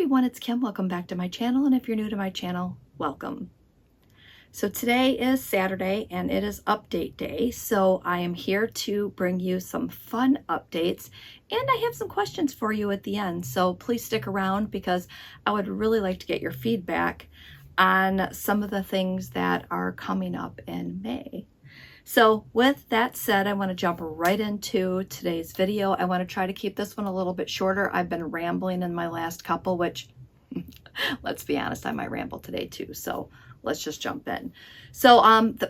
everyone, it's Kim. Welcome back to my channel, and if you're new to my channel, welcome. So today is Saturday and it is update day, so I am here to bring you some fun updates, and I have some questions for you at the end, so please stick around because I would really like to get your feedback on some of the things that are coming up in May. So with that said, I want to jump right into today's video. I want to try to keep this one a little bit shorter. I've been rambling in my last couple, which let's be honest, I might ramble today too. So let's just jump in. So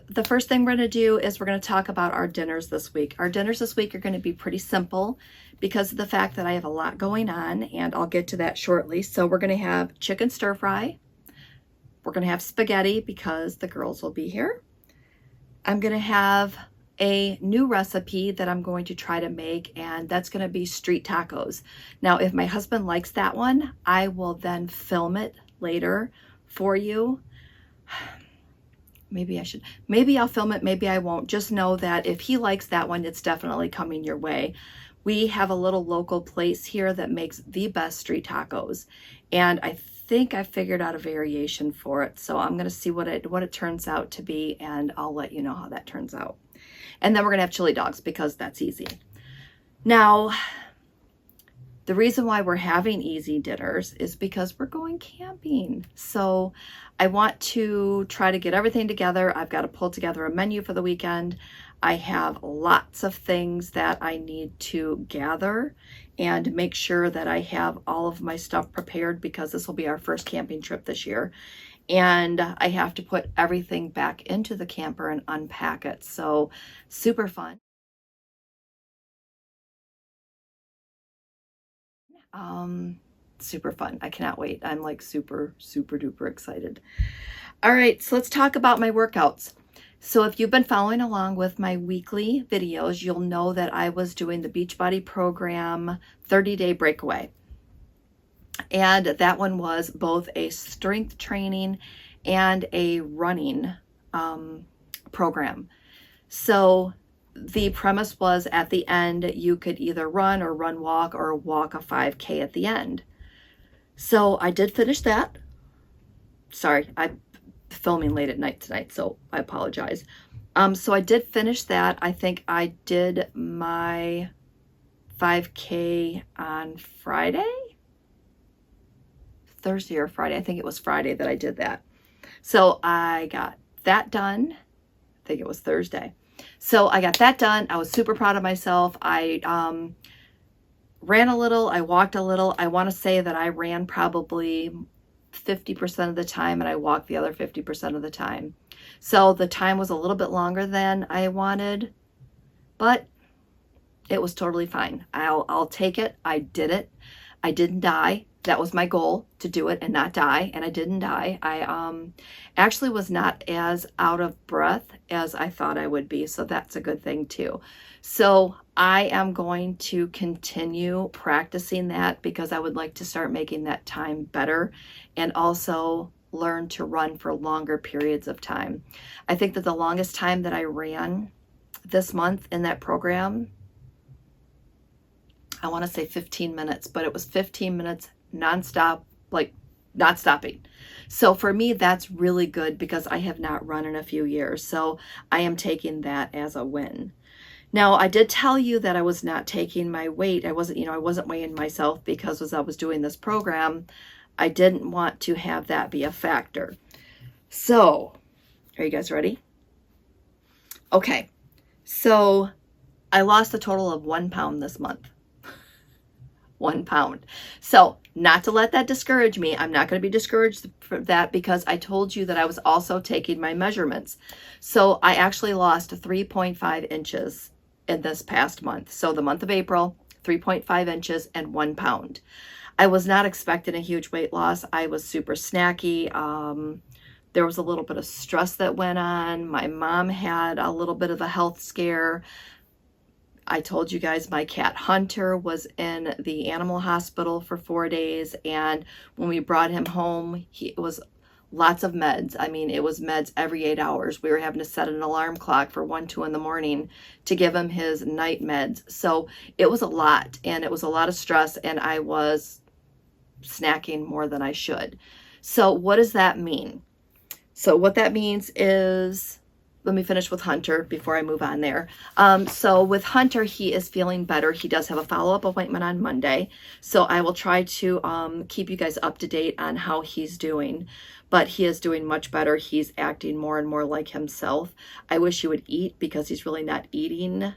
the first thing we're going to do is we're going to talk about our dinners this week. Our dinners this week are going to be pretty simple because of the fact that I have a lot going on, and I'll get to that shortly. So we're going to have chicken stir fry. We're going to have spaghetti because the girls will be here. I'm going to have a new recipe that I'm going to try to make, and that's going to be street tacos. Now, if my husband likes that one, I will then film it later for you. Maybe I'll film it, maybe I won't. Just know that if he likes that one, it's definitely coming your way. We have a little local place here that makes the best street tacos, and I think I figured out a variation for it. So I'm going to see what it turns out to be, and I'll let you know how that turns out. And then we're going to have chili dogs because that's easy. Now, the reason why we're having easy dinners is because we're going camping. So I want to try to get everything together. I've got to pull together a menu for the weekend. I have lots of things that I need to gather and make sure that I have all of my stuff prepared because this will be our first camping trip this year. And I have to put everything back into the camper and unpack it. So super fun. Super fun. I cannot wait. I'm like super duper excited. All right, so let's talk about my workouts. So if you've been following along with my weekly videos, you'll know that I was doing the Beachbody program 30-day breakaway. And that one was both a strength training and a running program. So the premise was at the end, you could either run or walk or walk a 5K at the end. So I did finish that. Sorry, I'm filming late at night tonight, so I apologize. So I did finish that. I think I did my 5K on Friday? Thursday or Friday. I think it was Friday that I did that. So I got that done. I think it was Thursday. So I got that done. I was super proud of myself. I ran a little, I walked a little. I want to say that I ran probably 50% of the time and I walked the other 50% of the time. So the time was a little bit longer than I wanted, but it was totally fine. I'll take it. I did it. I didn't die. That was my goal, to do it and not die, and I didn't die. I actually was not as out of breath as I thought I would be, so that's a good thing too. So I am going to continue practicing that because I would like to start making that time better and also learn to run for longer periods of time. I think that the longest time that I ran this month in that program, I want to say 15 minutes, but it was 15 minutes nonstop, like not stopping. So for me, that's really good because I have not run in a few years. So I am taking that as a win. Now, I did tell you that I was not taking my weight. I wasn't weighing myself because as I was doing this program, I didn't want to have that be a factor. So, are you guys ready? Okay. So I lost a total of 1 pound this month. 1 pound. So not to let that discourage me. I'm not going to be discouraged for that because I told you that I was also taking my measurements. So I actually lost 3.5 inches in this past month. So the month of April, 3.5 inches and 1 pound. I was not expecting a huge weight loss. I was super snacky. There was a little bit of stress that went on. My mom had a little bit of a health scare. I told you guys my cat Hunter was in the animal hospital for 4 days, and when we brought him home, it was lots of meds. I mean, it was meds every 8 hours. We were having to set an alarm clock for 1, 2 in the morning to give him his night meds. So it was a lot, and it was a lot of stress, and I was snacking more than I should. So what does that mean? So what that means is, let me finish with Hunter before I move on there. So with Hunter, he is feeling better. He does have a follow-up appointment on Monday. So I will try to keep you guys up to date on how he's doing. But he is doing much better. He's acting more and more like himself. I wish he would eat because he's really not eating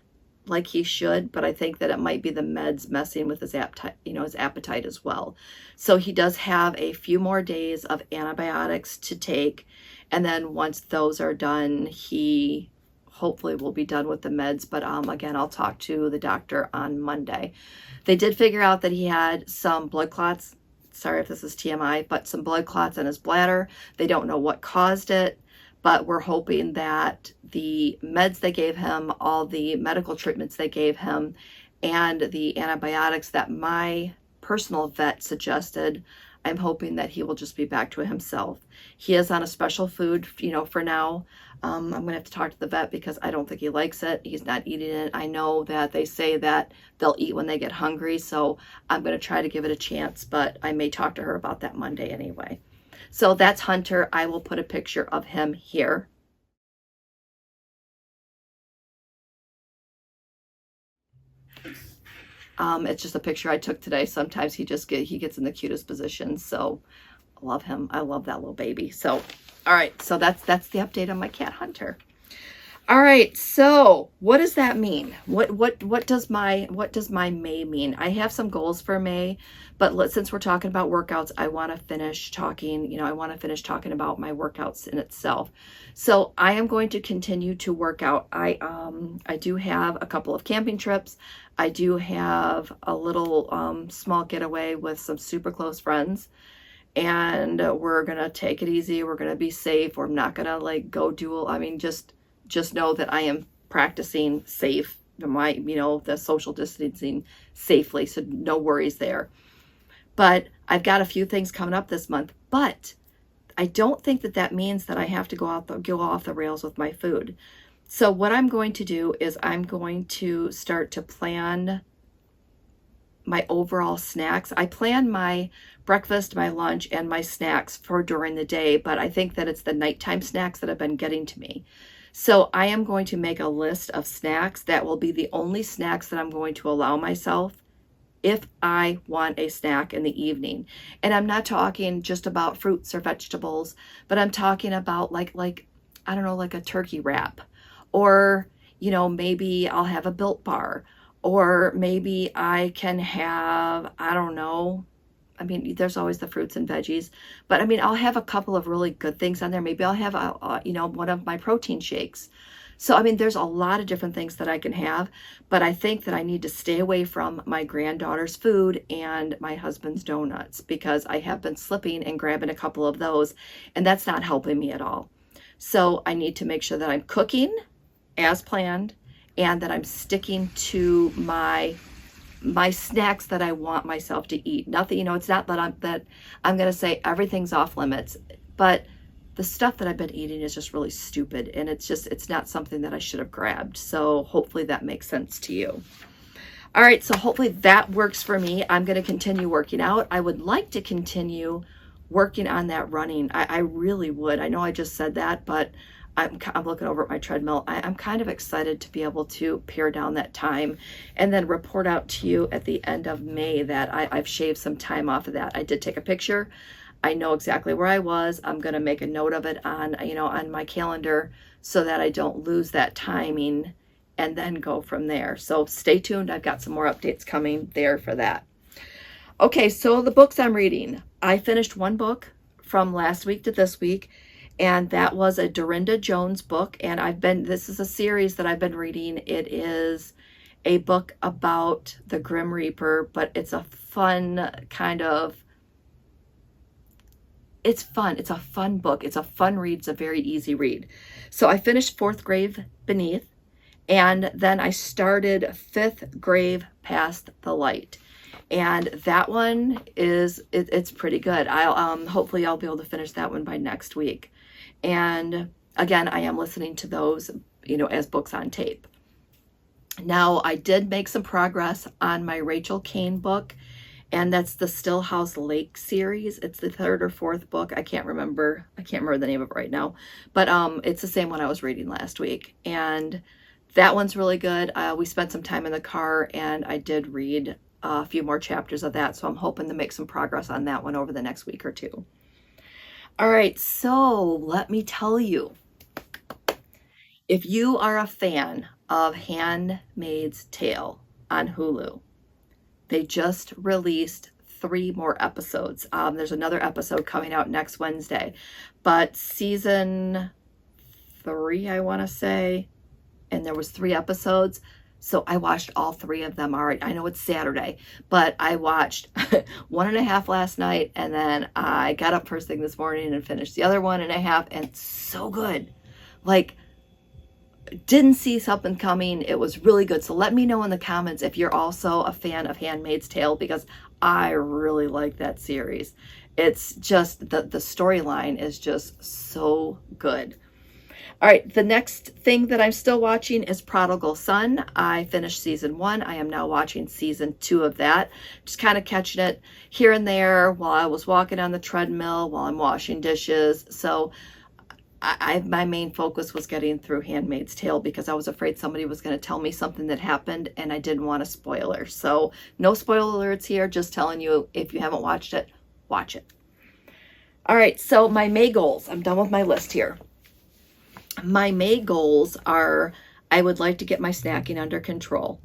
like he should, but I think that it might be the meds messing with his appetite, his appetite as well. So he does have a few more days of antibiotics to take, and then once those are done, he hopefully will be done with the meds. But again, I'll talk to the doctor on Monday. They did figure out that he had some blood clots. Sorry if this is TMI, but some blood clots in his bladder. They don't know what caused it, but we're hoping that the meds they gave him, all the medical treatments they gave him, and the antibiotics that my personal vet suggested, I'm hoping that he will just be back to himself. He is on a special food, for now. I'm going to have to talk to the vet because I don't think he likes it. He's not eating it. I know that they say that they'll eat when they get hungry, so I'm going to try to give it a chance, but I may talk to her about that Monday anyway. So that's Hunter. I will put a picture of him here. It's just a picture I took today. Sometimes he gets in the cutest position. So I love him. I love that little baby. So, all right. So that's the update on my cat Hunter. All right. So what does that mean? What does my May mean? I have some goals for May, but since we're talking about workouts, I want to finish talking. I want to finish talking about my workouts in itself. So I am going to continue to work out. I do have a couple of camping trips. I do have a little small getaway with some super close friends, and we're gonna take it easy. We're gonna be safe. We're not gonna go dual. Just know that I am practicing safe, the social distancing safely, so no worries there. But I've got a few things coming up this month, but I don't think that means that I have to go off the rails with my food. So what I'm going to do is I'm going to start to plan my overall snacks. I plan my breakfast, my lunch, and my snacks for during the day, but I think that it's the nighttime snacks that have been getting to me. So I am going to make a list of snacks that will be the only snacks that I'm going to allow myself if I want a snack in the evening. And I'm not talking just about fruits or vegetables, but I'm talking about like I don't know, like a turkey wrap, or maybe I'll have a Built Bar, or maybe I can have, I don't know, there's always the fruits and veggies, but I'll have a couple of really good things on there. Maybe I'll have one of my protein shakes. So there's a lot of different things that I can have, but I think that I need to stay away from my granddaughter's food and my husband's donuts, because I have been slipping and grabbing a couple of those, and that's not helping me at all. So I need to make sure that I'm cooking as planned, and that I'm sticking to my snacks that I want myself to eat. Nothing, it's not that I'm going to say everything's off limits, but the stuff that I've been eating is just really stupid, and it's not something that I should have grabbed. So hopefully that makes sense to you. All right, so hopefully that works for me. I'm going to continue working out. I would like to continue working on that running. I really would. I know I just said that, but I'm looking over at my treadmill. I'm kind of excited to be able to pare down that time and then report out to you at the end of May that I've shaved some time off of that. I did take a picture. I know exactly where I was. I'm going to make a note of it on my calendar so that I don't lose that timing, and then go from there. So stay tuned. I've got some more updates coming there for that. Okay, so the books I'm reading. I finished one book from last week to this week, and that was a Dorinda Jones book. And this is a series that I've been reading. It is a book about the Grim Reaper, but it's a fun kind of, it's fun. It's a fun book. It's a fun read. It's a very easy read. So I finished Fourth Grave Beneath, and then I started Fifth Grave Past the Light. And that one it's pretty good. Hopefully I'll be able to finish that one by next week. And again, I am listening to those, as books on tape. Now, I did make some progress on my Rachel Kane book, and that's the Stillhouse Lake series. It's the third or fourth book. I can't remember the name of it right now, but it's the same one I was reading last week, and that one's really good. We spent some time in the car, and I did read a few more chapters of that, so I'm hoping to make some progress on that one over the next week or two. All right, so let me tell you, if you are a fan of Handmaid's Tale on Hulu, they just released 3 more episodes. There's another episode coming out next Wednesday, but season 3, I want to say, and there was 3 episodes. So I watched all 3 of them already. I know it's Saturday, but I watched 1.5 last night, and then I got up first thing this morning and finished the other 1.5, and it's so good. Like, didn't see something coming. It was really good. So let me know in the comments if you're also a fan of Handmaid's Tale, because I really like that series. It's just, the storyline is just so good. All right, the next thing that I'm still watching is Prodigal Son. I finished season 1. I am now watching season 2 of that. Just kind of catching it here and there while I was walking on the treadmill, while I'm washing dishes. So my main focus was getting through Handmaid's Tale, because I was afraid somebody was going to tell me something that happened, and I didn't want a spoiler. So no spoiler alerts here, just telling you, if you haven't watched it, watch it. All right, so my May goals. I'm done with my list here. My May goals are, I would like to get my snacking under control.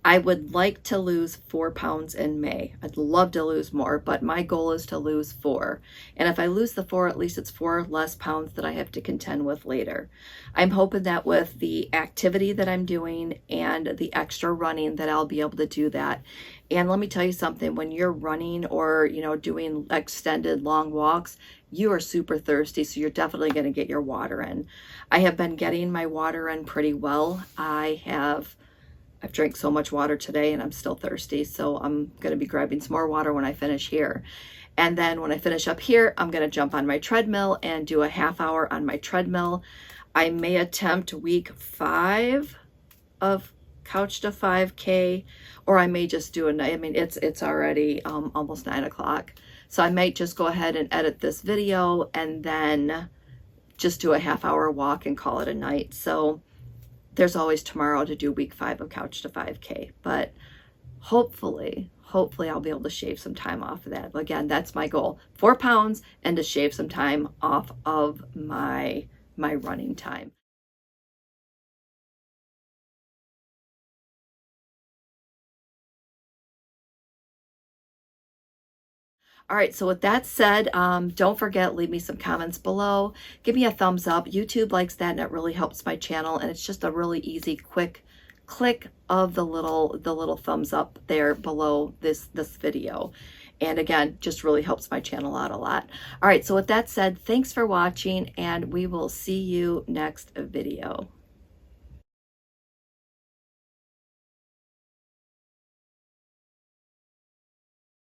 I would like to lose 4 pounds in May. I'd love to lose more, but my goal is to lose 4. And if I lose the 4, at least it's 4 less pounds that I have to contend with later. I'm hoping that with the activity that I'm doing and the extra running, that I'll be able to do that. And let me tell you something, when you're running or, doing extended long walks, you are super thirsty, so you're definitely going to get your water in. I have been getting my water in pretty well. I've drank so much water today, and I'm still thirsty, so I'm going to be grabbing some more water when I finish here. And then when I finish up here, I'm going to jump on my treadmill and do a half hour on my treadmill. I may attempt week 5 of Couch to 5K, or I may just do it's already almost 9 o'clock. So I might just go ahead and edit this video and then just do a half hour walk and call it a night. So there's always tomorrow to do week 5 of Couch to 5K, but hopefully I'll be able to shave some time off of that. Again, that's my goal, 4 pounds, and to shave some time off of my running time. All right, so with that said, don't forget, leave me some comments below. Give me a thumbs up. YouTube likes that, and it really helps my channel. And it's just a really easy, quick click of the little thumbs up there below this video. And again, just really helps my channel out a lot. All right, so with that said, thanks for watching, and we will see you next video.